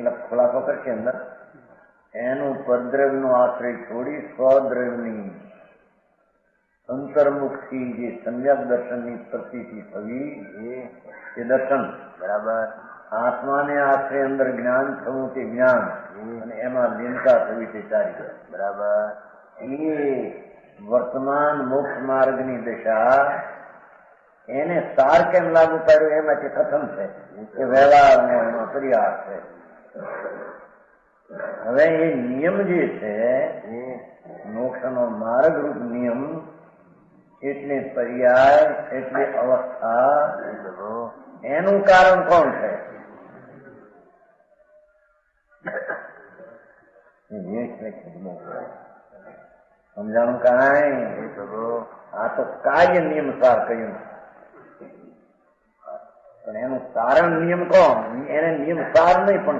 એટલે ખુલાસો કરશે અંદર એનું પરદ્રવ્યનો આશ્રય છોડી સ્વદ્રવ્યની અંતર્મુખથી જે સમ્યક દર્શનની પ્રતીતિ થવી એ દર્શન બરાબર. આત્માને આશ્રય અંદર જ્ઞાન થવું તે જ્ઞાન અને એમાં લીનતા થવી તે ચારિત્ર. બરાબર. એ વર્તમાન મોક્ષ માર્ગની દિશા એને સાર કેમ લાગુ પાડ્યો એમાંથી કથન છે કે વ્યવહારનો એનો પર્યાસ છે. હવે એ નિયમ જે છે એ મોક્ષનો માર્ગરૂપ નિયમ એટલે પર્યાય એટલે અવસ્થા એનું કારણ કોણ છે? સમજાણું કાંઈ? આ તો કાર્ય નિયમ સાર કહ્યું પણ એનું કારણ નિયમ કોણ? એને નિયમ સાર નહીં પણ